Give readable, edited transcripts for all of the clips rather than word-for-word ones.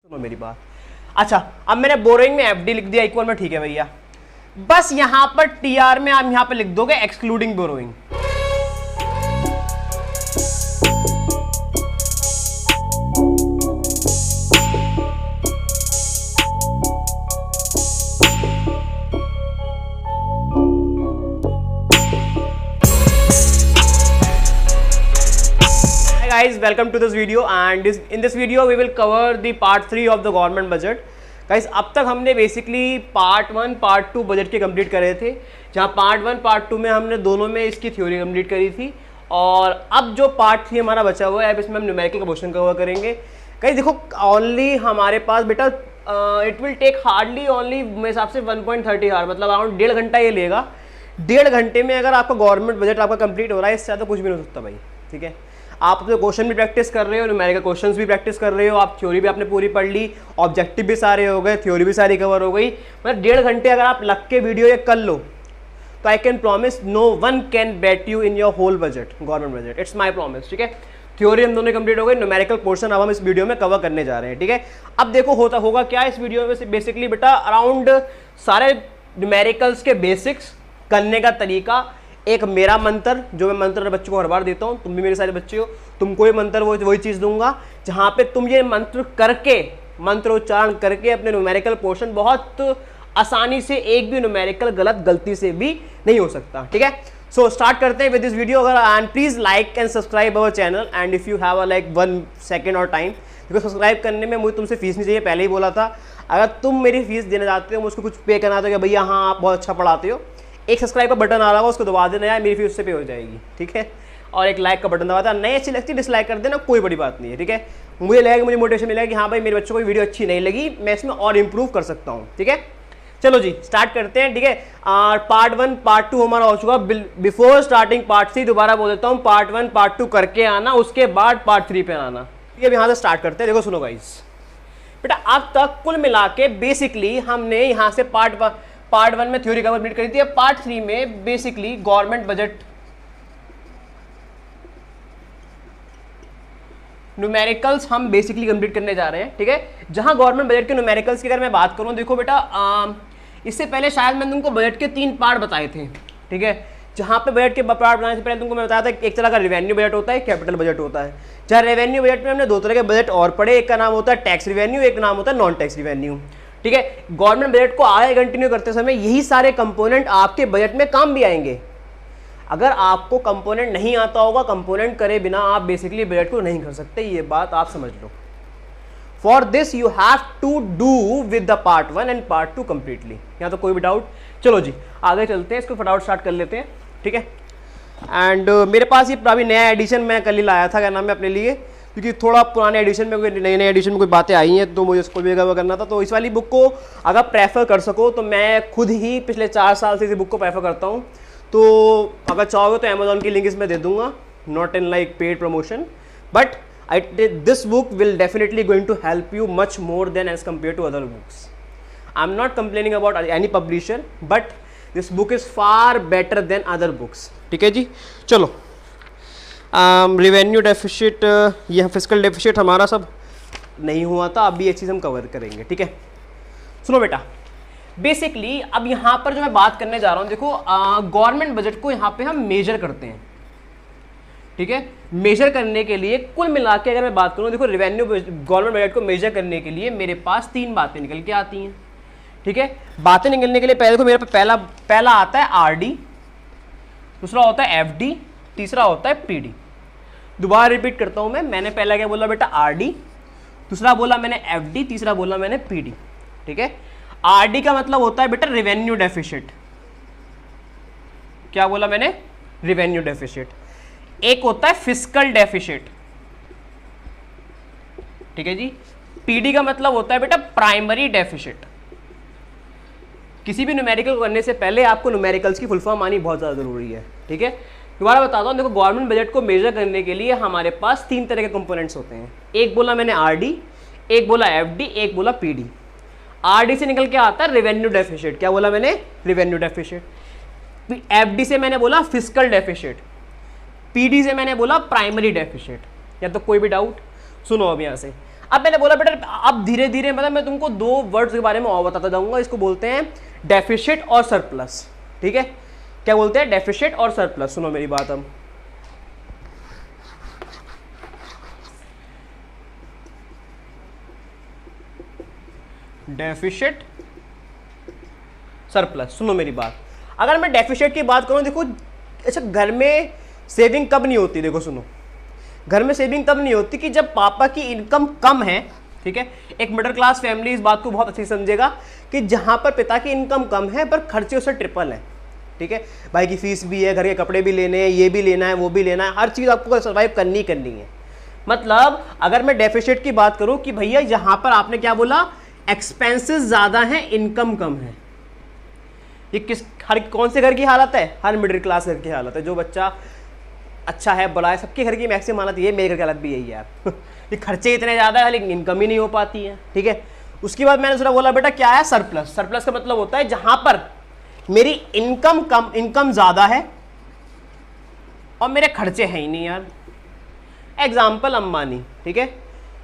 सुनो मेरी बात। अच्छा, अब मैंने बोरोइंग में एफडी लिख दिया इक्वल में, ठीक है भैया। बस यहां पर टीआर में आप यहां पे लिख दोगे excluding borrowing. Guys, welcome to this video and in this video we will cover the part 3 of the government budget. Guys, अब तक हमने बेसिकली पार्ट 1 पार्ट 2 बजट के कंप्लीट करे थे, जहाँ पार्ट 1 पार्ट 2 में हमने दोनों में इसकी थ्योरी कंप्लीट करी थी और अब जो पार्ट 3 हमारा बचा हुआ है अब इसमें हम न्यूमेरिकल का क्वेश्चन कवर करेंगे। गाइस देखो, ओनली हमारे पास बेटा it will take hardly only मेरे हिसाब से 1.30 आवर, मतलब अराउंड 1.5 घंटा ये लेगा। 1.5 घंटे में अगर आपका गवर्नमेंट बजट आपका कंप्लीट हो रहा है, इससे ज़्यादा कुछ भी नहीं हो सकता भाई। ठीक है, आप तो क्वेश्चन भी प्रैक्टिस कर रहे हो, न्यूमेरिकल क्वेश्चंस भी प्रैक्टिस कर रहे हो, आप थ्योरी भी आपने पूरी पढ़ ली, ऑब्जेक्टिव भी सारे हो गए, थ्योरी भी सारी कवर हो गई। मतलब 1.5 घंटे अगर आप लग के वीडियो ये कर लो तो I can promise no one can beat you in your whole budget, government budget. It's my promise. ठीक है, थ्योरी हम दोनों कंप्लीट हो गई, न्यूमेरिकल पोर्शन अब हम इस वीडियो में कवर करने जा रहे हैं। ठीक है, अब देखो होगा क्या इस वीडियो में, बेसिकली बेटा अराउंड सारे न्यूमेरिकल्स के बेसिक्स करने का तरीका, एक मेरा मंत्र जो मैं मंत्र बच्चों को हर बार देता हूँ, तुम भी मेरे सारे बच्चे हो, तुमको ये मंत्र वही चीज़ दूंगा जहाँ पे तुम ये मंत्र करके, मंत्र उच्चारण करके अपने न्यूमेरिकल पोर्शन बहुत आसानी से, एक भी न्यूमेरिकल गलती से भी नहीं हो सकता। ठीक है, सो स्टार्ट करते हैं विद दिस वीडियो। अगर and please like and subscribe our channel and if you have like 1 second और टाइम, क्योंकि सब्सक्राइब करने में मुझे तुमसे फीस नहीं चाहिए, पहले ही बोला था। अगर तुम मेरी फीस देना चाहते हो, मुझको कुछ पे करना तो भैया हाँ आप बहुत अच्छा पढ़ाते हो, एक सब्सक्राइब का बटन आ रहा होगा उसको दबा देना यार, मेरी फीस उससे पे हो जाएगी। ठीक है, और एक लाइक का बटन दबा देना, नहीं अच्छी लगती डिसलाइक कर देना, कोई बड़ी बात नहीं है। ठीक है, मुझे लगेगा, मुझे मोटिवेशन मिलेगा कि हाँ भाई मेरे बच्चों को वीडियो अच्छी नहीं लगी, मैं इसमें और इंप्रूव कर सकता हूँ। ठीक है, चलो जी स्टार्ट करते हैं। ठीक है, पार्ट 1 पार्ट 2 हमारा हो चुका। बिफोर स्टार्टिंग पार्ट 3 दोबारा बोल देता हूँ, पार्ट 1 पार्ट 2 करके आना, उसके बाद पार्ट 3 पे आना। ठीक है, यहाँ से स्टार्ट करते हैं। देखो सुनो गाइस, बेटा अब तक कुल मिला के बेसिकली हमने यहाँ से पार्ट 1 में थ्योरी कंप्लीट करी थी। पार्ट 3 में बेसिकली गवर्नमेंट बजट न्यूमेरिकल्स हम बेसिकली कंप्लीट करने जा रहे हैं। ठीक है, जहां गवर्नमेंट बजट के न्यूमेरिकल्स की अगर मैं बात करूं, देखो बेटा इससे पहले शायद मैंने तुमको बजट के 3 पार्ट बताए थे। ठीक है, जहां पे बजट के पार्ट बनाने से पहले तुमको मैं बताया था एक तरह का रेवेन्यू बजट होता है, कैपिटल बजट होता है। जहाँ रेवेन्यू बजट में हमने 2 तरह के बजट और पढ़े, एक का नाम होता है टैक्स रिवेन्यू, एक नाम होता है नॉन टैक्स रिवेन्यू। ठीक है, गवर्नमेंट बजट को आगे कंटिन्यू करते समय यही सारे कंपोनेंट आपके बजट में काम भी आएंगे। अगर आपको कंपोनेंट नहीं आता होगा, कंपोनेंट करे बिना आप बेसिकली बजट को नहीं कर सकते, ये बात आप समझ लो। For this you have to do with the part 1 and part 2 completely. यहाँ तो कोई भी डाउट? चलो जी आगे चलते हैं, इसको फटाफट स्टार्ट कर लेते हैं। ठीक है, एंड मेरे पास ये अभी नया एडिशन मैं कल ही लाया था, क्या नाम है, अपने लिए, क्योंकि थोड़ा पुराने एडिशन में कोई नए एडिशन में कोई बातें आई हैं तो मुझे उसको भी कवर करना था। तो इस वाली बुक को अगर प्रेफर कर सको तो मैं खुद ही पिछले 4 साल से इस बुक को प्रेफर करता हूँ। तो अगर चाहोगे तो अमेजोन की लिंक इसमें दे दूंगा, not in like paid promotion, but this book will definitely going to help you much more than as compare to other books. I am not complaining about any publisher, but this book is far better than other books. ठीक है जी, चलो revenue deficit, यह fiscal deficit हमारा सब नहीं हुआ था, अभी ये चीज़ हम कवर करेंगे। ठीक है, सुनो बेटा, बेसिकली अब यहाँ पर जो मैं बात करने जा रहा हूँ, देखो गवर्नमेंट बजट को यहाँ पे हम मेजर करते हैं। ठीक है, मेजर करने के लिए कुल मिला के अगर मैं बात करूँ, देखो रेवेन्यू गवर्नमेंट बजट को मेजर करने के लिए मेरे पास 3 बातें निकल के आती हैं। ठीक है, बातें निकलने के लिए पहले देखो मेरे पास पहला आता है आरडी, दूसरा होता है एफडी, तीसरा होता है पीडी। दोबारा रिपीट करता हूं मैंने पहला क्या बोला बेटा, आरडी, दूसरा बोला मैंने एफडी, तीसरा बोला मैंने पीडी। ठीक है, आरडी का मतलब होता है बेटा रेवेन्यू डेफिसिट। क्या बोला मैंने, रेवेन्यू डेफिसिट। एक होता है फिस्कल डेफिसिट। ठीक है जी, पीडी का मतलब होता है बेटा प्राइमरी डेफिसिट। किसी भी न्यूमेरिकल करने से पहले आपको न्यूमेरिकल्स की फुल फॉर्म आनी बहुत ज़्यादा जरूरी है। ठीक है, दोबारा बताता हूँ, देखो गवर्नमेंट बजट को मेजर करने के लिए हमारे पास 3 तरह के कंपोनेंट्स होते हैं। एक बोला मैंने आरडी, एक बोला एफडी, एक बोला पीडी। आरडी से निकल के आता है रेवेन्यू डेफिसिट। क्या बोला मैंने, रेवेन्यू डेफिसिट। एफडी से मैंने बोला फिस्कल डेफिसिट, पीडी से मैंने बोला प्राइमरी डेफिसिट। या तो कोई भी डाउट? सुनो अब यहाँ से, अब मैंने बोला बेटा अब धीरे धीरे मतलब मैं तुमको 2 वर्ड्स के बारे में और बताता जाऊंगा। इसको बोलते हैं डेफिसिट और सरप्लस। ठीक है, क्या बोलते हैं? डेफिसिट और सरप्लस। सुनो मेरी बात, अब डेफिसिट सरप्लस। सुनो मेरी बात, अगर मैं डेफिसिट की बात करूं, देखो अच्छा घर में सेविंग कब नहीं होती? देखो सुनो, घर में सेविंग तब नहीं होती कि जब पापा की इनकम कम है। ठीक है, एक मिडिल क्लास फैमिली इस बात को बहुत अच्छी समझेगा कि जहां पर पिता की इनकम कम है पर खर्चे उससे ट्रिपल है। ठीक है, भाई की फीस भी है, घर के कपड़े भी लेने हैं, ये भी लेना है, वो भी लेना है, हर चीज़ आपको सर्वाइव करनी है। मतलब अगर मैं डेफिसिट की बात करूं कि भैया यहां पर आपने क्या बोला, एक्सपेंसेस ज़्यादा हैं, इनकम कम है। ये हर कौन से घर की हालत है? हर मिडिल क्लास घर की हालत है। जो बच्चा अच्छा है, बड़ा है, सबके घर की मैक्सिमम हालत ये, मेरे घर की हालत भी यही है यार। ये खर्चे इतने ज़्यादा है लेकिन इनकम ही नहीं हो पाती है। ठीक है, उसके बाद मैंने दूसरा बोला बेटा क्या है? सरप्लस। सरप्लस का मतलब होता है जहां पर मेरी इनकम ज़्यादा है और मेरे खर्चे हैं ही नहीं यार। एग्जाम्पल अंबानी। ठीक है,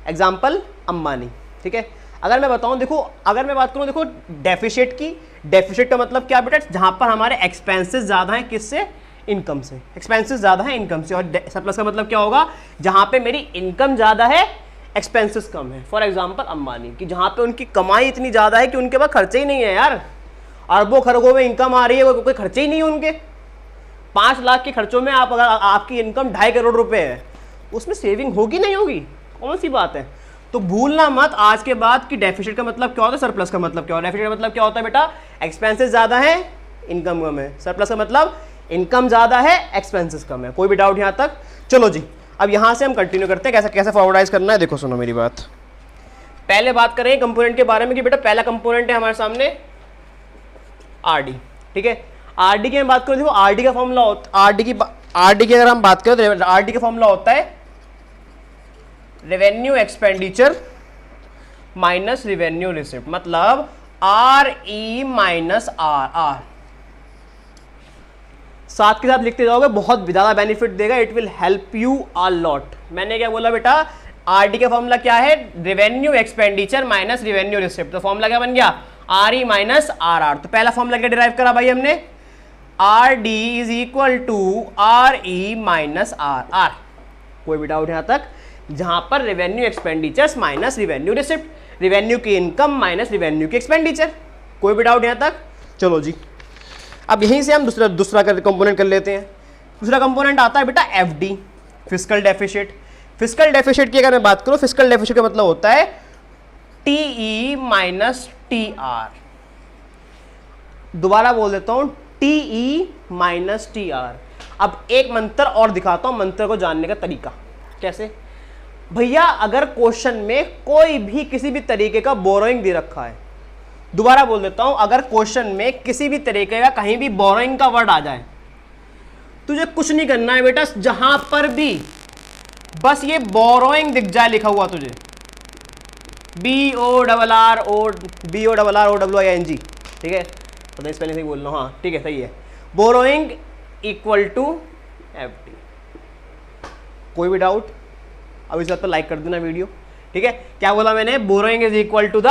एग्जाम्पल अंबानी। ठीक है, अगर मैं बताऊं, देखो अगर मैं बात करूं, देखो डेफिसिट की, डेफिसिट का मतलब क्या बेटा? जहां पर हमारे एक्सपेंसेस ज़्यादा हैं, किससे? इनकम से। एक्सपेंसेस ज़्यादा हैं इनकम से। और सरप्लस का मतलब क्या होगा? जहां पे मेरी इनकम ज़्यादा है, एक्सपेंसेस कम है। फॉर एग्जांपल अंबानी की, जहां पे उनकी कमाई इतनी ज़्यादा है कि उनके पास खर्चे ही नहीं है यार। अरबों खरबों में इनकम आ रही है, कोई खर्चे ही नहीं है उनके। 5 लाख के खर्चों में आप, अगर आपकी इनकम 2.5 करोड़ रुपए है, उसमें सेविंग होगी नहीं होगी? कौन सी बात है? तो भूलना मत आज के बाद कि डेफिसिट का मतलब क्या होता है, सरप्लस का मतलब क्या होता है। डेफिसिट का मतलब क्या होता है बेटा? एक्सपेंसेस ज़्यादा है, इनकम कम है। सरप्लस का मतलब इनकम ज़्यादा है, एक्सपेंसेस कम है। कोई भी डाउट यहाँ तक? चलो जी, अब यहाँ से हम कंटिन्यू करते हैं कैसे कैसे फॉर्वर्डाइज करना है। देखो सुनो मेरी बात, पहले बात करें कंपोनेंट के बारे में कि बेटा पहला कंपोनेंट है हमारे सामने आरडी। ठीक है, आरडी की मैं बात करूं, देखो आरडी का फॉर्मूला होता है, आरडी की अगर हम बात करें तो आरडी का फॉर्मूला होता है revenue expenditure minus revenue receipt. मतलब R E minus R. R साथ के साथ लिखते जाओगे, बहुत ज़्यादा बेनिफिट देगा, it will help you a lot. मैंने क्या बोला बेटा? आरडी का फॉर्मूला क्या है? Revenue expenditure minus revenue receipt. तो फॉर्मूला क्या बन गया? R E minus R R. तो पहला फॉर्मूला क्या डिराइव करा भाई हमने? R D is equal to R E minus R R. कोई भी डाउट यहां तक? जहां पर revenue expenditures minus revenue receipt, revenue की इनकम माइनस रेवेन्यू की एक्सपेंडिचर। कोई भी डाउट यहां तक? चलो जी, अब यहीं से हम दूसरा कंपोनेंट कर लेते हैं। दूसरा कंपोनेंट आता है बेटा FD, fiscal deficit. Fiscal deficit की अगर मैं बात करूं, फिस्कल डेफिसिट का मतलब होता है टीई माइनस टी आर। दोबारा बोल देता हूं, टीई माइनस टी आर। अब एक मंत्र और दिखाता हूं, मंत्र को जानने का तरीका कैसे। भैया अगर क्वेश्चन में कोई भी किसी भी तरीके का बोरोइंग दे रखा है, दोबारा बोल देता हूं, अगर क्वेश्चन में किसी भी तरीके का कहीं भी बोरोइंग का वर्ड आ जाए, तुझे कुछ नहीं करना है बेटा, जहां पर भी बस ये बोरोइंग दिख जाए लिखा हुआ तुझे, BORROWING। ठीक है, पता स्पेलिंग सही बोल रहा हूँ, हाँ ठीक है सही है। Borrowing equal to FD. कोई भी डाउट? अब इस बात पर लाइक कर देना वीडियो। ठीक है, क्या बोला मैंने? Borrowing is equal to the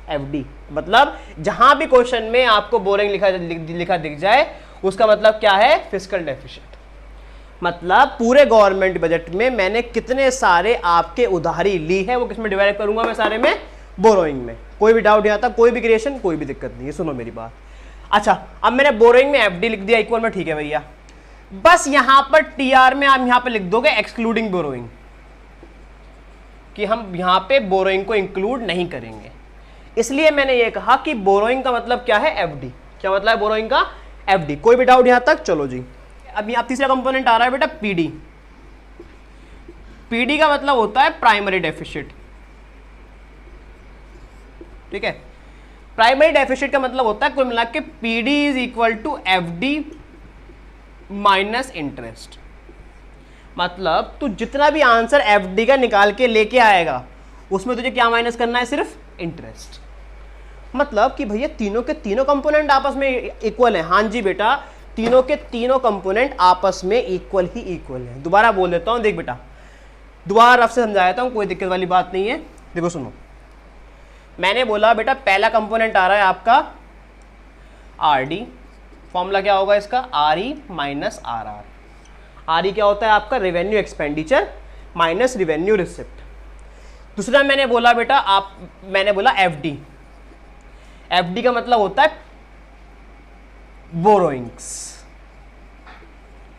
FD. मतलब जहां भी क्वेश्चन में आपको बोरोइंग लिखा दिख जाए, उसका मतलब क्या है? Fiscal deficit. मतलब पूरे गवर्नमेंट बजट में मैंने कितने सारे आपके उधारी ली है, वो किसमें डिवाइड करूंगा मैं? सारे में बोरोइंग में। कोई भी डाउट यहाँ तक? कोई भी क्रिएशन? कोई भी दिक्कत नहीं है, सुनो मेरी बात। अच्छा, अब मैंने बोरोइंग में एफडी लिख दिया इक्वल में, ठीक है भैया। बस यहां पर टीआर में आप यहां पे लिख दोगे एक्सक्लूडिंग बोरोइंग, कि हम यहां पे बोरोइंग को इंक्लूड नहीं करेंगे। इसलिए मैंने ये कहा कि बोरोइंग का मतलब क्या है? एफडी। क्या मतलब है बोरोइंग का? एफडी। कोई भी डाउट यहां तक? चलो जी, अब यहां तीसरा कंपोनेंट आ रहा है बेटा पीडी। पीडी का मतलब होता है प्राइमरी डेफिसिट। ठीक है, प्राइमरी डेफिसिट का मतलब होता है कुल मिला के PD is equal to FD minus interest. मतलब तू जितना भी आंसर एफडी का निकाल के लेके आएगा, उसमें तुझे क्या माइनस करना है? सिर्फ इंटरेस्ट। मतलब कि भैया तीनों के तीनों कंपोनेंट आपस में इक्वल है। हाँ जी बेटा, तीनों के तीनों कंपोनेंट आपस में इक्वल ही इक्वल है। दोबारा बोल देता हूं, देख बेटा, दोबारा रफ से समझा देता हूं, कोई दिक्कत वाली बात नहीं है। देखो सुनो, मैंने बोला बेटा पहला कंपोनेंट आ रहा है आपका आर डी, फॉर्मूला क्या होगा इसका, R E minus R R. R E क्या होता है आपका, revenue expenditure minus revenue receipt. दूसरा मैंने बोला बेटा मैंने बोला एफ डी। एफ डी का मतलब होता है बोरोइंग्स,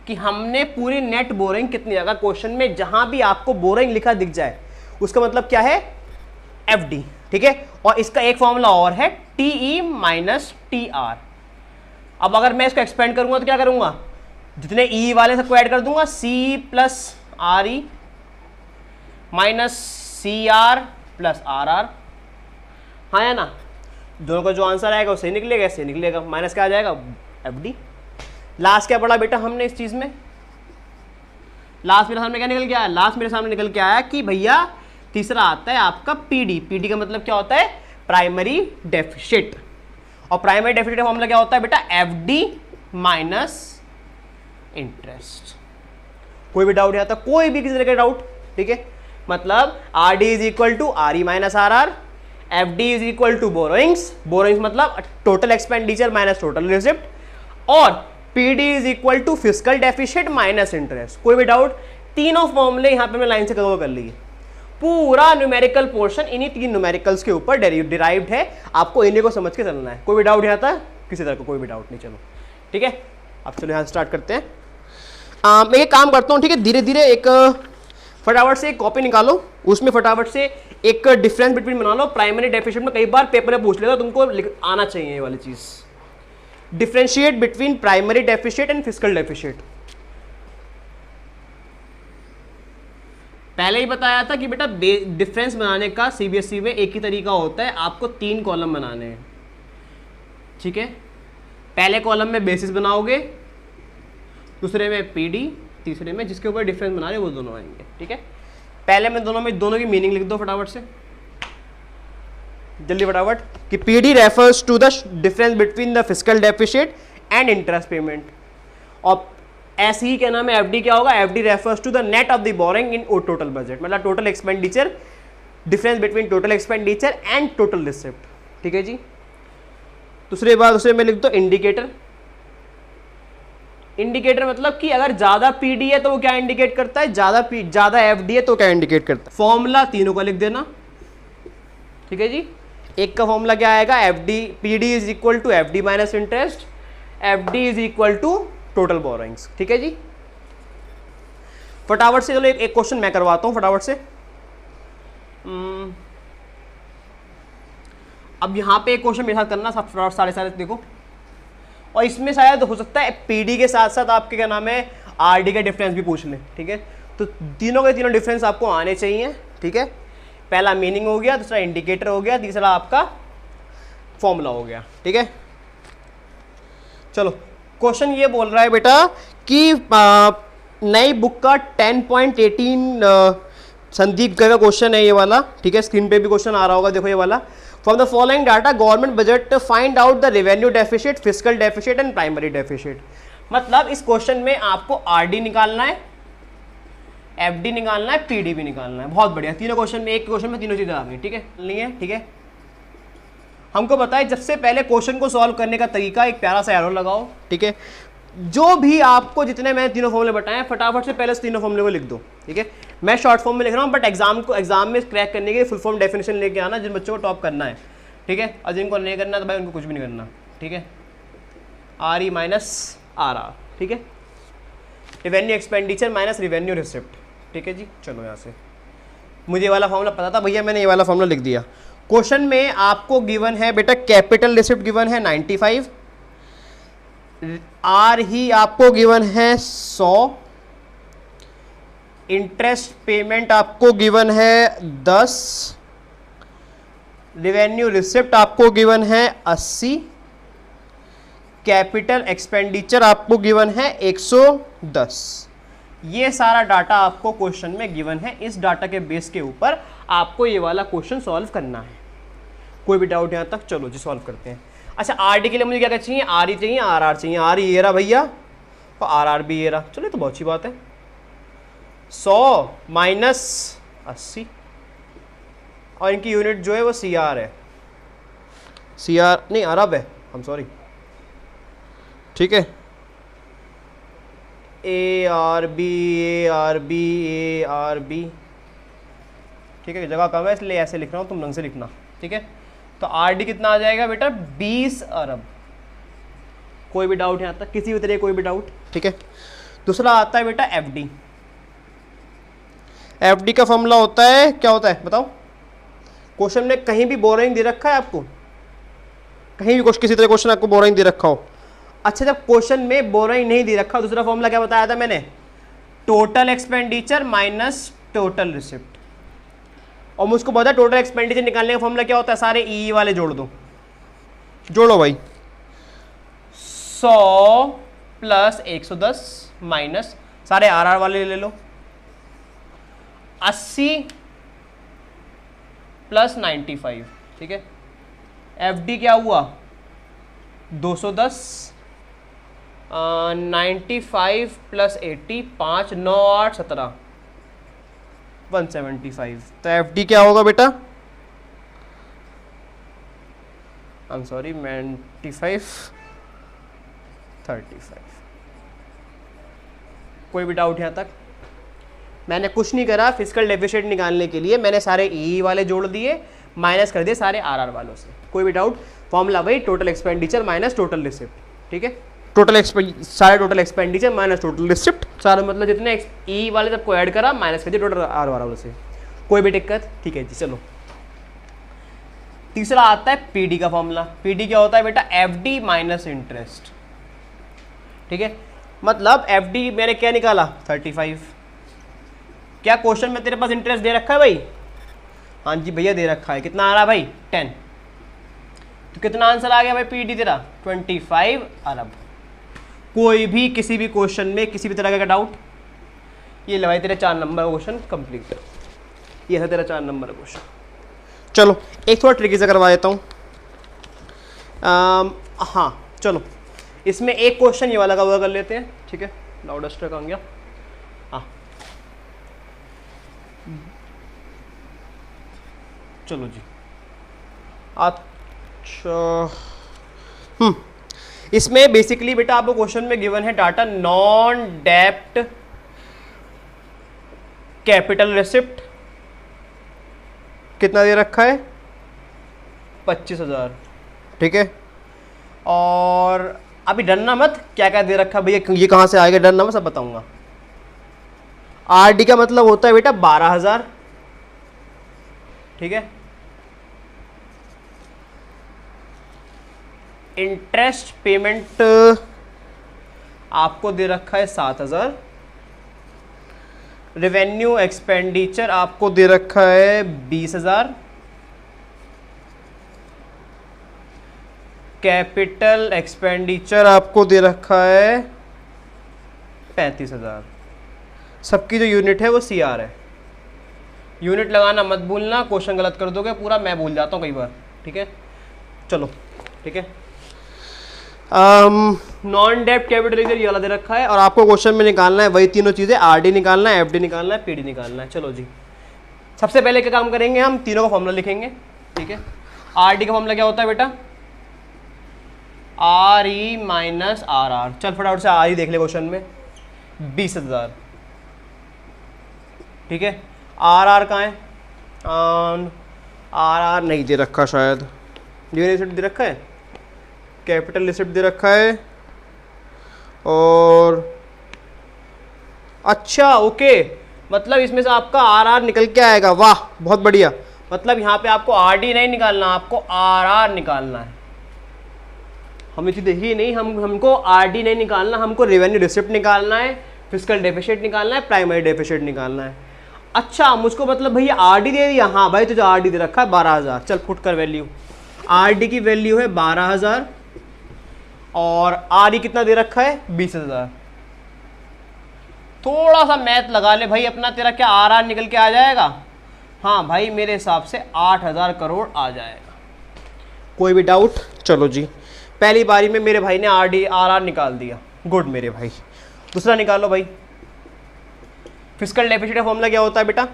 कि हमने पूरी नेट बोरोइंग कितनी, अगर क्वेश्चन में जहां भी आपको बोरोइंग लिखा दिख जाए उसका मतलब क्या है, एफ डी। ठीक है, और इसका एक फॉर्मूला और है T E minus T R. अब अगर मैं इसको एक्सपेंड करूंगा तो क्या करूंगा, जितने ई वाले सबको ऐड कर दूंगा, C plus R E minus C R plus R R. हाँ या ना, दोनों का जो आंसर आएगा वो सही निकलेगा, ऐसे निकलेगा, माइनस क्या आ जाएगा, एफ डी। लास्ट क्या पढ़ा बेटा हमने इस चीज में, लास्ट मेरे सामने क्या निकल के आया, लास्ट मेरे सामने निकल के आया कि भैया तीसरा आता है आपका पीडी। पीडी का मतलब क्या होता है, प्राइमरी डेफिसिट। और प्राइमरी डेफिसिट का फॉर्मूला क्या होता है बेटा, एफ डी माइनस इंटरेस्ट। कोई भी डाउट आता, कोई भी किसी तरह का डाउट, ठीक है, मतलब R D is equal to R E minus R R, F D is equal to borrowings, borrowings मतलब total expenditure minus total receipt, और PD is equal to fiscal deficit minus interest. कोई भी doubt, तीनों फॉर्मूले यहां पे मैंने line से कवर कर लिए। पूरा न्यूमेरिकल पोर्शन इन्हीं तीन न्यूमेरिकल्स के ऊपर डिराइव्ड है, आपको इन्हीं को समझ के चलना है। कोई भी डाउट यहाँ था, किसी तरह का कोई भी डाउट नहीं, चलो ठीक है। अब चलो यहाँ स्टार्ट करते हैं। मैं एक काम करता हूँ, ठीक है, धीरे धीरे एक फटाफट से एक कॉपी निकालो, उसमें फटाफट से एक डिफरेंस बिटवीन बना लो। प्राइमरी डेफिसिट में कई बार पेपर में पूछ लेता, तुमको आना चाहिए ये वाली चीज, differentiate between primary deficit and fiscal deficit. पहले ही बताया था कि बेटा डिफरेंस बनाने का सीबीएसई में एक ही तरीका होता है, आपको 3 कॉलम बनाने हैं, ठीक है। पहले कॉलम में बेसिस बनाओगे, दूसरे में पीडी, तीसरे में जिसके ऊपर डिफरेंस बना रहे वो दोनों आएंगे, ठीक है। पहले में दोनों की मीनिंग लिख दो फटाफट से, जल्दी फटाफट, कि PD refers to the difference between the fiscal deficit and interest payment. और ऐसे ही क्या नाम है, एफडी क्या होगा, FD refers to the net of the borrowing in total budget, मतलब total expenditure, difference between total expenditure and total receipt, ठीक है जी। दूसरे में लिख दो इंडिकेटर। इंडिकेटर मतलब कि अगर ज्यादा पीडी है तो वो क्या इंडिकेट करता है, ज्यादा एफडी है तो क्या इंडिकेट करता है। फॉर्मूला तीनों का लिख देना, ठीक है जी। एक का फॉर्मूला क्या आएगा, FD, PD is equal to FD minus interest, FD is equal to total borrowings, ठीक है जी। फटाफट से चलो एक क्वेश्चन मैं करवाता हूं फटाफट से। अब यहां पे एक क्वेश्चन मेरे साथ करना, सब फटाफट सारे देखो। और इसमें शायद हो सकता है पीडी के साथ साथ आपके क्या नाम है, आरडी का डिफरेंस भी पूछ लें, ठीक है। तो तीनों के तीनों डिफरेंस आपको आने चाहिए, ठीक है। पहला मीनिंग हो गया, दूसरा इंडिकेटर हो गया, तीसरा आपका फॉर्मूला हो गया, ठीक है। चलो क्वेश्चन ये बोल रहा है बेटा कि नई बुक का 10.18 संदीप का क्वेश्चन है ये वाला, ठीक है। स्क्रीन पे भी क्वेश्चन आ रहा होगा, देखो ये वाला। From the following data government budget find out the revenue deficit, fiscal deficit and primary deficit. मतलब इस क्वेश्चन में आपको आरडी निकालना है, एफडी निकालना है, पीडी भी निकालना है। बहुत बढ़िया, तीनों क्वेश्चन में, एक क्वेश्चन में तीनों चीजें आ गई, ठीक है। नहीं है, ठीक है। हमको बताए सबसे पहले क्वेश्चन को सॉल्व करने का तरीका, एक प्यारा सा एरो लगाओ, ठीक है। जो भी आपको जितने मैंने तीनों फॉर्मूले बताए फटाफट से पहले तीनों फॉर्मूले को लिख दो, ठीक है। मैं शॉर्ट फॉर्म में लिख रहा हूँ, बट एग्जाम में क्रैक करने के लिए फुल फॉर्म डेफिनेशन लेके आना, जिन बच्चों को टॉप करना है, ठीक है। और जिनको नहीं करना तो भाई उनको कुछ भी नहीं करना, ठीक है। R E minus R R, ठीक है। Revenue expenditure minus revenue receipt, ठीक है जी। चलो यहाँ से मुझे ये वाला फॉर्मूला पता था भैया, मैंने ये वाला फॉर्मूला लिख दिया। क्वेश्चन में आपको गिवन है बेटा कैपिटल रिसिप्ट गिवन है 95, आर ही आपको गिवन है 100, इंटरेस्ट पेमेंट आपको गिवन है 10, रेवेन्यू रिसिप्ट आपको गिवन है 80, कैपिटल एक्सपेंडिचर आपको गिवन है 110। ये सारा डाटा आपको क्वेश्चन में गिवन है। इस डाटा के बेस के ऊपर आपको ये वाला क्वेश्चन सॉल्व करना है। कोई भी डाउट यहां तक, चलो जी सॉल्व करते हैं। अच्छा आरडी के लिए मुझे क्या चाहिए, आर ई चाहिए, आर आर चाहिए। आर ई ये रहा भैया और आर आर भी ये रहा, चलो तो बहुत अच्छी बात है। 100 माइनस 80, और इनकी यूनिट जो है वो CR है, CR नहीं अरब है, हम सॉरी, ठीक है। ARB ARB ARB, ठीक है, जगह कम है इसलिए ऐसे लिख रहा हूँ, तुम ढंग से लिखना, ठीक है। तो RD कितना आ जाएगा बेटा 20 अरब। कोई भी डाउट यहाँ तक, किसी भी तरह कोई भी डाउट, ठीक है। दूसरा आता है बेटा FD। FD का फॉर्मूला होता है, क्या होता है बताओ? क्वेश्चन में कहीं भी बोरोइंग दे रखा है आपको, कहीं भी किसी तरह क्वेश्चन आपको बोरोइंग दे रखा हो। अच्छा, जब क्वेश्चन में बोरोइंग नहीं दे रखा, दूसरा फॉर्मूला क्या बताया था मैंने? Total expenditure minus total receipt. और मुझको पता है टोटल एक्सपेंडिचर निकालने का फॉर्मूला क्या होता है, सारे ई वाले जोड़ दो, जोड़ो भाई। 100 प्लस 110 माइनस सारे RR वाले ले लो, 80 प्लस 95, ठीक है। FD क्या हुआ 210, 95 प्लस 80, 5 9 8 17, 175। तो FD क्या होगा बेटा? आई एम सॉरी 95 35। कोई भी डाउट यहाँ तक? मैंने कुछ नहीं करा, फिजिकल डेफिसिट निकालने के लिए मैंने सारे ई वाले जोड़ दिए, माइनस कर दिए सारे RR वालों से। कोई भी डाउट? फॉर्मूला वही, total expenditure minus total receipt, ठीक है। सारे total expenditure minus total receipt, सारे मतलब जितने ई वाले सबको ऐड करा, माइनस कर दिया टोटल RR वालों से। कोई भी दिक्कत? ठीक है जी, चलो। तीसरा आता है PD का फॉर्मूला। PD क्या होता है बेटा? FD माइनस इंटरेस्ट, ठीक है। मतलब FD मैंने क्या निकाला 35। क्या क्वेश्चन में तेरे पास इंटरेस्ट दे रखा है भाई? हाँ जी भैया दे रखा है। कितना आ रहा है भाई? 10। तो कितना आंसर आ गया भाई PD तेरा? 25 अरब। कोई भी किसी भी क्वेश्चन में किसी भी तरह का डाउट? ये ले भाई तेरे 4 नंबर का क्वेश्चन कंप्लीट। ये है तेरा 4 नंबर का क्वेश्चन। चलो एक थोड़ा ट्रिकी से करवा देता हूँ। हाँ चलो, इसमें एक क्वेश्चन ये वाला का वो कर लेते हैं, ठीक है। लाउडस्टर कहाँ गया? हाँ चलो जी। अच्छा, इसमें बेसिकली बेटा आपको क्वेश्चन में गिवन है डाटा नॉन डेप्ट कैपिटल रेसिप्ट कितना दे रखा है? 25,000, ठीक है। और अभी डरना मत, क्या क्या दे रखा है भैया, ये कहां से आएगा, डरना मत, सब बताऊंगा। RD का मतलब होता है बेटा 12,000, ठीक है। इंटरेस्ट पेमेंट आपको दे रखा है 7,000। रेवेन्यू एक्सपेंडिचर आपको दे रखा है 20,000। कैपिटल एक्सपेंडिचर आपको दे रखा है 35,000। सबकी जो यूनिट है वो CR है। यूनिट लगाना मत भूलना, क्वेश्चन गलत कर दोगे पूरा, मैं भूल जाता हूँ कई बार, ठीक है। चलो ठीक है। नॉन डेप्ट कैपिटल ये वाला दे रखा है, और आपको क्वेश्चन में निकालना है वही तीनों चीजें, RD निकालना है, FD निकालना है, PD निकालना है। चलो जी, सबसे पहले क्या काम करेंगे, हम तीनों का फॉर्मूला लिखेंगे, ठीक है। RD का फॉर्मूला क्या होता है बेटा? RE minus RR। चल फटाफट से RE देख ले क्वेश्चन में, 20,000, ठीक है। RR कहाँ है? RR नहीं दे रखा शायद, यूनिट दे रखा है, कैपिटल रिसिप्ट दे रखा है, और अच्छा ओके, मतलब इसमें से आपका RR निकल के आएगा। वाह बहुत बढ़िया। मतलब यहाँ पे आपको RD नहीं निकालना, आपको RR निकालना है। हम इसी देखिए नहीं, हमको RD नहीं निकालना, हमको रेवेन्यू रिसिप्ट निकालना है, फिजिकल डेफिसिट निकालना है, प्राइमरी डेफिसिट निकालना है। अच्छा मुझको मतलब भैया RD दे दिया? हाँ भाई तुझे RD दे रखा है 12,000। चल पुट कर वैल्यू, RD की वैल्यू है 12,000 और RE कितना दे रखा है? 20,000। थोड़ा सा मैथ लगा ले भाई अपना, तेरा क्या RR निकल के आ जाएगा? हाँ भाई मेरे हिसाब से 8,000 करोड़ आ जाएगा। कोई भी डाउट? चलो जी, पहली बारी में मेरे भाई ने RR निकाल दिया, गुड मेरे भाई। दूसरा निकालो भाई। फिजिकल डेफिसिट का फॉर्मूला क्या होता है बेटा?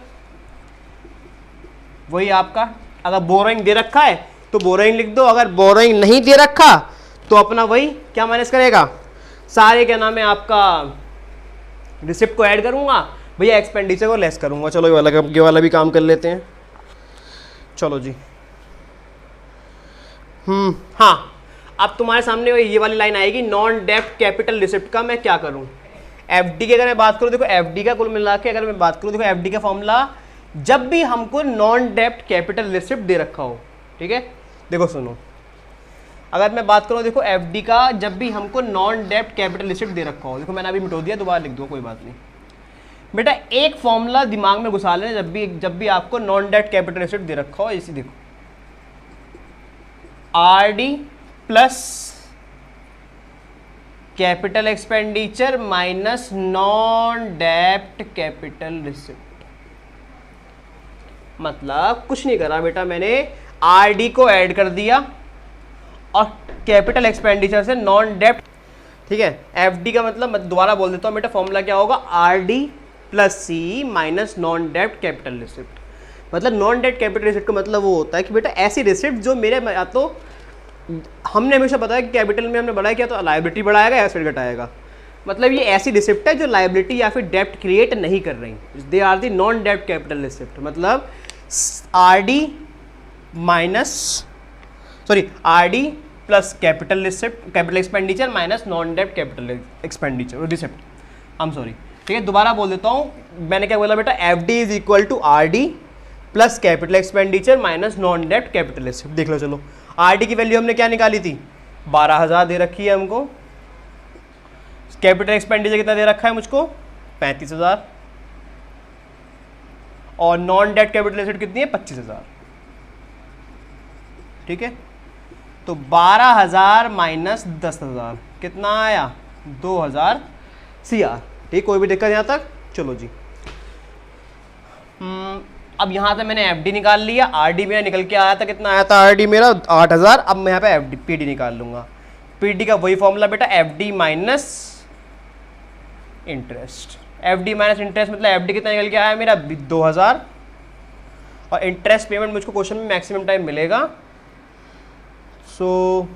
वही आपका, अगर बोरोइंग दे रखा है तो बोरोइंग लिख दो, अगर बोरोइंग नहीं दे रखा तो अपना वही क्या माइनस करेगा, सारे क्या नाम है आपका रिसिप्ट को ऐड करूंगा भैया, एक्सपेंडिचर को लेस करूंगा। चलो ये वाला भी काम कर लेते हैं। चलो जी, हाँ, अब तुम्हारे सामने ये वाली लाइन आएगी, नॉन डेप्ट कैपिटल रिसिप्ट का मैं क्या करूं। एफडी की अगर मैं बात करूं, देखो एफडी का कुल मिला के अगर मैं बात करूं, देखो एफडी का फॉर्मूला, जब भी हमको नॉन डेप्ट कैपिटल रिसिप्ट दे रखा हो, ठीक है, देखो सुनो, अगर मैं बात करूं देखो एफडी का, जब भी हमको नॉन डेप्ट कैपिटल रिसिप्ट दे रखा हो, देखो मैंने अभी मिटो दिया, दोबारा लिख दो कोई बात नहीं बेटा, एक फॉर्मूला दिमाग में घुसा लेना, जब भी आपको नॉन डेप्ट कैपिटल रिसिप्ट दे रखा हो, इसी देखो RD plus capital expenditure minus non डेप्ट कैपिटल रिसिप्ट। मतलब कुछ नहीं करा बेटा, मैंने आरडी को ऐड कर दिया और कैपिटल एक्सपेंडिचर से नॉन डेप्ट, ठीक है। एफडी का मतलब मैं दोबारा बोल देता हूं बेटा, फॉर्मूला क्या होगा, आरडी प्लस सी माइनस नॉन डेप्ट कैपिटल रिसिप्ट। मतलब नॉन डेप्ट कैपिटल रिसिप्ट का मतलब वो होता है कि बेटा ऐसी रिसिप्ट जो मेरे, या तो हमने हमेशा बताया कि कैपिटल में हमने बढ़ाया क्या, तो लायबिलिटी बढ़ाएगा या एसेट घटाएगा। मतलब ये ऐसी रिसिप्ट है जो लायबिलिटी या फिर डेप्ट क्रिएट नहीं कर रही, दे आर दी नॉन डेप्ट कैपिटल रिसिप्ट। मतलब RD minus, sorry, RD plus capital receipt, capital expenditure minus non डेप्ट capital expenditure receipt, I am sorry, ठीक है। दोबारा बोल देता हूँ, मैंने क्या बोला बेटा, F D is equal to R D plus capital expenditure minus non डेप्ट कैपिटल रिसिप्ट। देख लो, चलो आर डी की वैल्यू हमने क्या निकाली थी, 12,000 दे रखी है हमको, कैपिटल एक्सपेंडिचर कितना दे रखा है मुझको, 35,000, और नॉन डेप्ट कैपिटल रिसिप्ट कितनी है, 25,000, ठीक है। तो 12,000 माइनस 10,000 कितना आया, 2,000 CR, ठीक। कोई भी दिक्कत यहाँ तक, चलो जी। अब यहाँ से मैंने एफडी निकाल लिया, आरडी मेरा निकल के आया था, कितना आया था आरडी मेरा, 8,000। अब मैं यहाँ पे एफडी पीडी निकाल लूंगा, पीडी का वही फॉर्मूला बेटा, FD minus interest. FD minus interest मतलब एफडी कितना निकल के आया मेरा, 2,000, और इंटरेस्ट पेमेंट मुझको क्वेश्चन में मैक्सिमम टाइम मिलेगा। So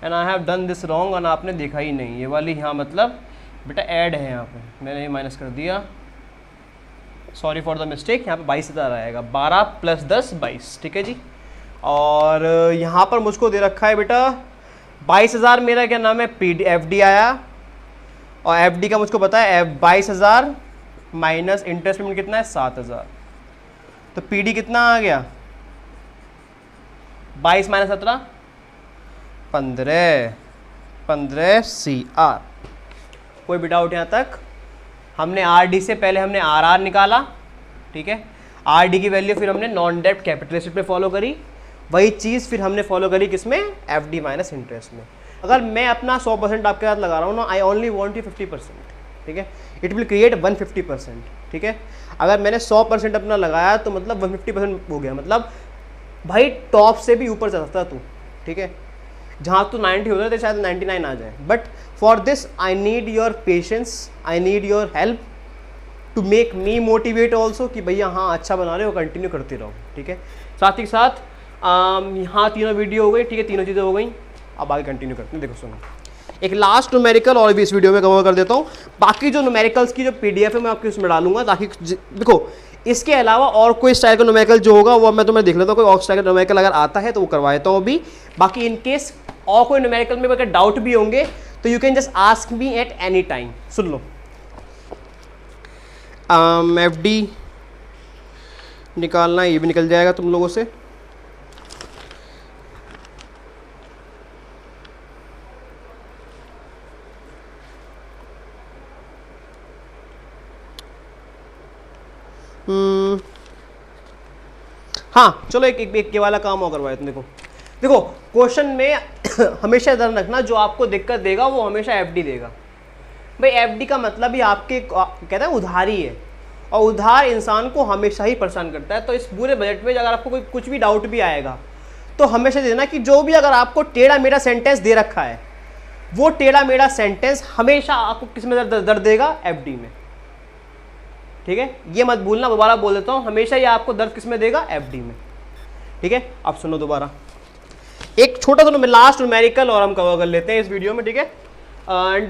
and I have done this wrong, और आपने देखा ही नहीं ये वाली, यहाँ मतलब बेटा ऐड है, यहाँ पे मैंने ये माइनस कर दिया, सॉरी फॉर द मिस्टेक। यहाँ पे 22,000 आएगा, 12 प्लस 10 22, ठीक है जी। और यहाँ पर मुझको दे रखा है बेटा 22,000 मेरा क्या नाम है, पीडी एफडी आया, और एफडी का मुझको पता है 22,000 माइनस इंटरेस्ट पेमेंट कितना है, 7,000। तो पीडी कितना आ गया, 22 माइनस 17, 15 CR। कोई भी डाउट यहाँ तक? हमने आरडी से पहले हमने आरआर निकाला, ठीक है। आरडी की वैल्यू फिर हमने नॉन डेप्ट कैपिटल रिसिप्ट पे फॉलो करी, वही चीज़ फिर हमने फॉलो करी किसमें, एफडी माइनस इंटरेस्ट में। अगर मैं अपना 100% आपके साथ लगा रहा हूँ ना, आई ओनली वांट यू 50%, ठीक है, इट विल क्रिएट 150%, ठीक है। अगर मैंने 100% अपना लगाया तो मतलब 150% हो गया, मतलब भाई टॉप से भी ऊपर जा सकता तू, ठीक है। जहाँ तो 90 हो जाए तो शायद 99 आ जाए, but for this I need your patience, I need your help to make me motivate also कि भैया हाँ अच्छा बना रहे हो, कंटिन्यू करते रहो, ठीक है। साथ ही साथ यहाँ तीनों वीडियो हो गई, ठीक है, तीनों चीज़ें हो गई। अब आगे कंटिन्यू करते हैं। देखो सुनो, एक लास्ट न्यूमेरिकल और भी इस वीडियो में कवर कर देता हूँ, बाकी जो न्यूमेरिकल्स की जो PDF है मैं आपके उसमें डालूंगा, ताकि देखो इसके अलावा और कोई स्टाइल का न्यूमेरिकल जो होगा वो मैं तुम्हें देख लेता हूँ, कोई और स्टाइल का न्यूमेरिकल अगर आता है तो वो करवा देता हूँ अभी। बाकी इन केस और कोई न्यूमेरिकल में अगर डाउट भी होंगे तो you can just ask me at any time. Soon low, FD निकालना, ये भी निकल जाएगा तुम लोगों से। हाँ चलो एक के वाला काम और करवाए तुम। देखो क्वेश्चन में हमेशा ध्यान रखना, जो आपको दिक्कत देगा वो हमेशा एफडी देगा। भाई एफडी का मतलब ही आपके कहते हैं उधारी है, और उधार इंसान को हमेशा ही परेशान करता है। तो इस पूरे बजट में अगर आपको कोई कुछ भी डाउट भी आएगा तो हमेशा देना कि जो भी अगर आपको टेढ़ा मेढ़ा सेंटेंस दे रखा है, वो टेढ़ा मेढ़ा सेंटेंस हमेशा आपको किस में दर्द देगा, एफडी में। ठीक है, ये मत भूलना, दोबारा बोल देता हूँ, हमेशा ये आपको दर्द किस में देगा, एफडी में। ठीक है, अब सुनो दोबारा, एक छोटा सा लास्ट न्यूमेरिकल और हम कवर कर लेते हैं इस वीडियो में। ठीक है, and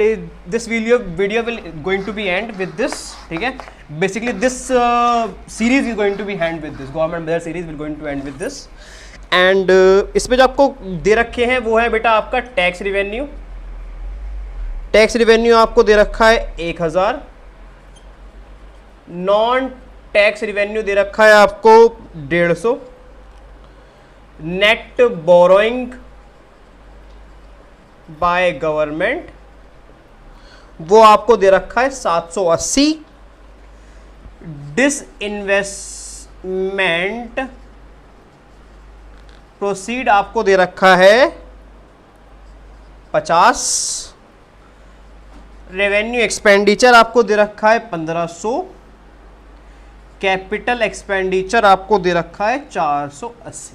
this video will going to be end with this. ठीक है, basically this series is going to be end with this, government budget series will going to end with this. And इसमें जो आपको दे रखे हैं वो है बेटा आपका टैक्स रिवेन्यू। टैक्स रिवेन्यू आपको दे रखा है 1000, नॉन टैक्स रिवेन्यू दे रखा है आपको 150, नेट बोरोइंग बाय गवर्नमेंट वो आपको दे रखा है 780, डिसइन्वेस्टमेंट प्रोसीड आपको दे रखा है 50, रेवेन्यू एक्सपेंडिचर आपको दे रखा है 1500, कैपिटल एक्सपेंडिचर आपको दे रखा है 480।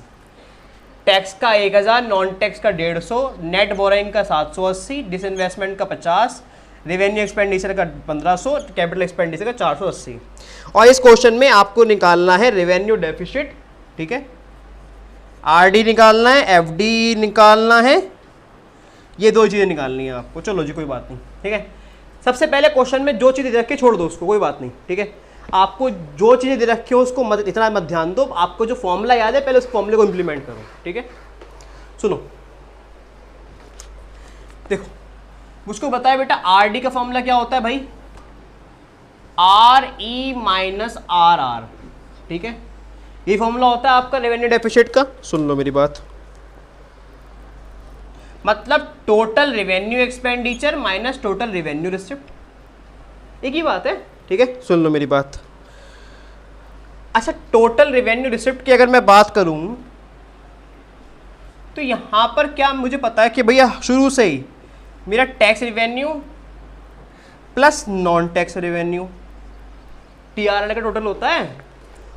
टैक्स का 1000, नॉन टैक्स का 150, नेट बोरोइंग का 780, डिसइन्वेस्टमेंट का 50, रेवेन्यू एक्सपेंडिचर का 1500, कैपिटल एक्सपेंडिचर का 480। और इस क्वेश्चन में आपको निकालना है रेवेन्यू डेफिसिट। ठीक है, आरडी निकालना है, एफडी निकालना है, ये दो चीजें निकालनी है आपको। चलो जी, कोई बात नहीं। ठीक है, सबसे पहले क्वेश्चन में जो चीजें दे रखी छोड़ दो उसको, कोई बात नहीं। ठीक है, आपको जो चीजें दे रखी हो उसको इतना मत ध्यान दो, आपको जो फॉर्मूला याद है पहले उस फॉर्मूले को इंप्लीमेंट करो। ठीक है, सुनो, देखो मुझको बताया बेटा आरडी का फॉर्मूला क्या होता है भाई, R E minus R R. ठीक है, ये फॉर्मूला होता है आपका रेवेन्यू डेफिसिट का। सुन लो मेरी बात, मतलब total revenue expenditure minus total revenue receipt, एक ही बात है। ठीक है, सुन लो मेरी बात। अच्छा, टोटल रेवेन्यू रिसिप्ट की अगर मैं बात करूं तो यहां पर क्या मुझे पता है कि भैया शुरू से ही मेरा tax revenue plus non tax revenue TRL का टोटल होता है।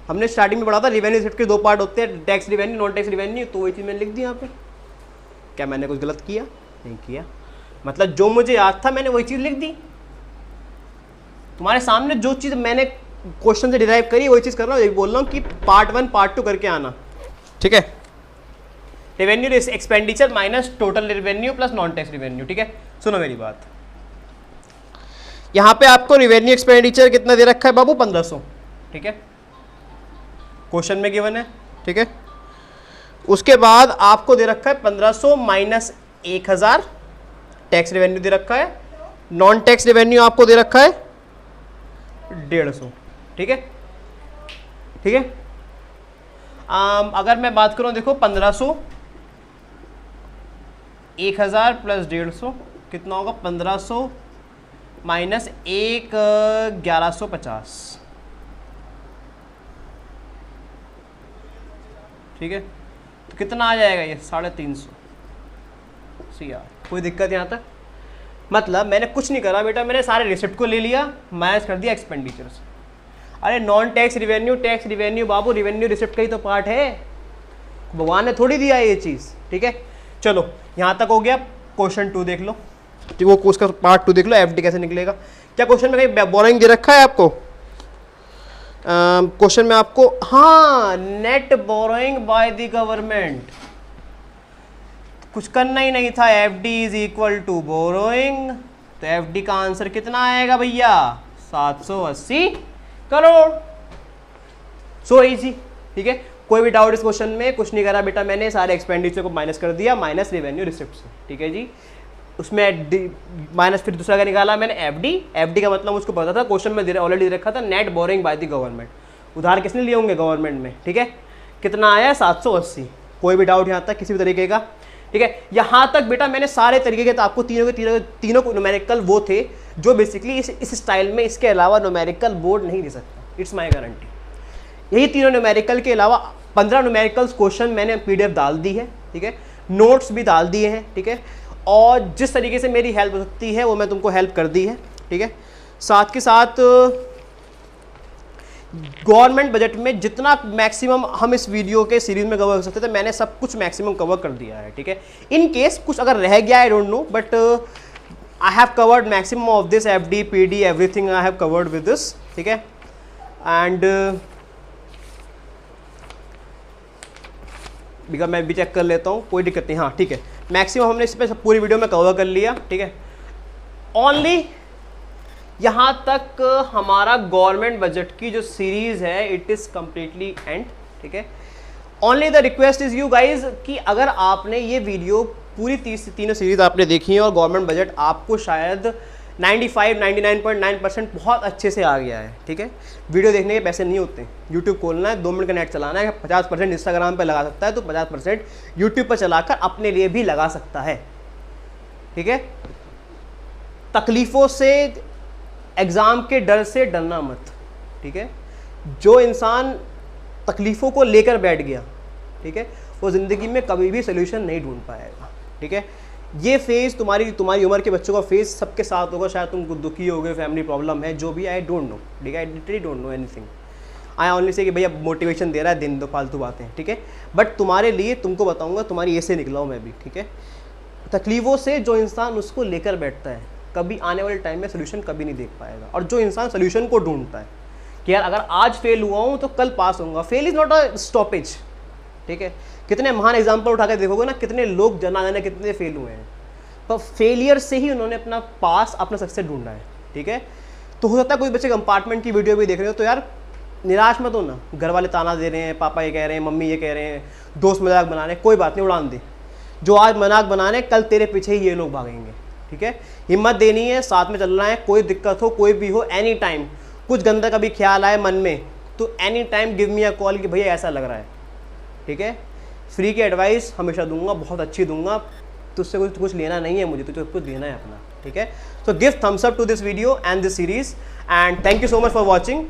हमने स्टार्टिंग में पढ़ा था रेवेन्यू रिसिप्ट के दो पार्ट होते हैं, tax revenue, non tax revenue. तो वही चीज़ मैंने लिख दी यहाँ पे। क्या मैंने कुछ गलत किया? नहीं किया। मतलब जो मुझे याद था मैंने वही चीज़ लिख दी। तुम्हारे सामने जो चीज़ मैंने क्वेश्चन से डिराइव करी वही चीज़ कर रहा हूँ। बोल रहा हूँ कि पार्ट 1 पार्ट 2 करके आना। ठीक है, revenue expenditure minus total revenue plus non tax revenue. ठीक है, सुनो मेरी बात। यहाँ पे आपको रेवेन्यू एक्सपेंडिचर कितना दे रखा है बाबू? 1500। ठीक है, क्वेश्चन में गिवन है। ठीक है, उसके बाद आपको दे रखा है 1500 माइनस 1000 टैक्स रेवेन्यू दे रखा है, नॉन टैक्स रेवेन्यू आपको दे रखा है 150। ठीक है, ठीक है। अगर मैं बात करूं, देखो 1500 1000 प्लस 150 कितना होगा? 1500 माइनस 1150। ठीक है, तो कितना आ जाएगा ये? 350 CR। कोई दिक्कत यहाँ तक? मतलब मैंने कुछ नहीं करा बेटा, मैंने सारे रिसिप्ट को ले लिया, माइनस कर दिया एक्सपेंडिचर से। अरे नॉन टैक्स रिवेन्यू बाबू, रिवेन्यू रिसिप्ट का ही तो पार्ट है, भगवान ने थोड़ी दिया है ये चीज़। ठीक है, चलो यहाँ तक हो गया। क्वेश्चन 2 देख लो, वो उसका पार्ट 2 देख लो, एफडी कैसे निकलेगा। क्या क्वेश्चन में कहीं बोरोइंग दे रखा है आपको? क्वेश्चन में आपको, हाँ, net borrowing by the government. कुछ करना ही नहीं था, FD is equal to borrowing. तो एफडी का आंसर कितना आएगा भैया? 780 करोड़। So easy. ठीक है, कोई भी डाउट इस क्वेश्चन में? कुछ नहीं करा बेटा मैंने, सारे एक्सपेंडिचर को माइनस कर दिया, माइनस रेवेन्यू रिसिप्ट से। ठीक है जी, उसमें माइनस फिर दूसरा क्या निकाला मैंने? एफडी का मतलब उसको पता था, क्वेश्चन में ऑलरेडी दे रखा था, net boring bye the government. उधार किसने लिए होंगे? गवर्नमेंट में। ठीक है, कितना आया? 780। कोई भी डाउट यहाँ तक किसी भी तरीके का? ठीक है, यहाँ तक बेटा मैंने सारे तरीके के, तो आपको तीनों न्यूमेरिकल वो थे जो बेसिकली इस स्टाइल में, इसके अलावा न्यूमेरिकल बोर्ड नहीं दे सकता। It's my guarantee. यही तीनों न्यूमेरिकल के अलावा 15 न्यूमेरिकल्स क्वेश्चन मैंने PDF डाल दी है। ठीक है, नोट्स भी डाल दिए हैं। ठीक है, और जिस तरीके से मेरी हेल्प हो सकती है वो मैं तुमको हेल्प कर दी है। ठीक है, साथ के साथ गवर्नमेंट बजट में जितना मैक्सिमम हम इस वीडियो के सीरीज में कवर कर सकते थे, मैंने सब कुछ मैक्सिमम कवर कर दिया है। ठीक है, इन केस कुछ अगर रह गया, I don't know, but I have covered maximum of this, FD PD everything I have covered with this. ठीक है, एंड बिकॉज मैं भी चेक कर लेता हूँ, कोई दिक्कत नहीं। हाँ ठीक है, मैक्सिमम हमने इस पर पूरी वीडियो में कवर कर लिया, ठीक है। ओनली यहाँ तक हमारा गवर्नमेंट बजट की जो सीरीज़ है इट इज़ कम्प्लीटली एंड, ठीक है। Only the request is you guys कि अगर आपने ये वीडियो पूरी तीनों सीरीज़ आपने देखी है और गवर्नमेंट बजट आपको शायद 99.9% बहुत अच्छे से आ गया है, ठीक है। वीडियो देखने के पैसे नहीं होते, यूट्यूब खोलना है, 2 मिनट का नेट चलाना है, 50% इंस्टाग्राम पे लगा सकता है तो 50% यूट्यूब पर चलाकर अपने लिए भी लगा सकता है, ठीक है। तकलीफ़ों से, एग्ज़ाम के डर से डरना मत, ठीक है। जो इंसान तकलीफ़ों को लेकर बैठ गया, ठीक है, वो ज़िंदगी में कभी भी सोल्यूशन नहीं ढूंढ पाएगा, ठीक है। ये फेज़ तुम्हारी उम्र के बच्चों का फेज़ सबके साथ होगा, शायद तुम दुखी हो गए, फैमिली प्रॉब्लम है, जो भी, आई डोंट नो, ठीक है। I literally don't know anything. I only say कि भैया मोटिवेशन दे रहा है, दिन दो फालतू बातें, ठीक है। बट तुम्हारे लिए तुमको बताऊंगा, तुम्हारी ये से निकला हूँ मैं भी, ठीक है। तकलीफ़ों से जो इंसान उसको लेकर बैठता है कभी आने वाले टाइम में सोल्यूशन कभी नहीं देख पाएगा। और जो इंसान सोल्यूशन को ढूंढता है कि यार अगर आज फेल हुआ हूँ तो कल पास होऊंगा, fail is not a stoppage, ठीक है। कितने महान एग्जाम्पल उठा के देखोगे ना, कितने लोग जाने कितने फेल हुए हैं, पर फेलियर से ही उन्होंने अपना पास, अपना सक्सेस ढूंढा है, ठीक है। तो हो सकता है कोई बच्चे कंपार्टमेंट की वीडियो भी देख रहे हो तो यार निराश मत हो ना, घर वाले ताना दे रहे हैं, पापा ये कह रहे हैं, मम्मी ये कह रहे हैं, दोस्त मजाक बना रहे हैं, कोई बात नहीं, उड़ान दे। जो आज मजाक बना रहे हैं कल तेरे पीछे ही ये लोग भागेंगे, ठीक है। हिम्मत देनी है, साथ में चलना है, कोई दिक्कत हो, कोई भी हो, एनी टाइम कुछ गंदा कभी ख्याल आए मन में तो any time give me a call कि भैया ऐसा लग रहा है, ठीक है। फ्री की एडवाइस हमेशा दूंगा, बहुत अच्छी दूंगा, तुझसे कुछ लेना नहीं है मुझे, तुझे कुछ देना है अपना, ठीक है। So give thumbs up to this video and this series and thank you so much for watching.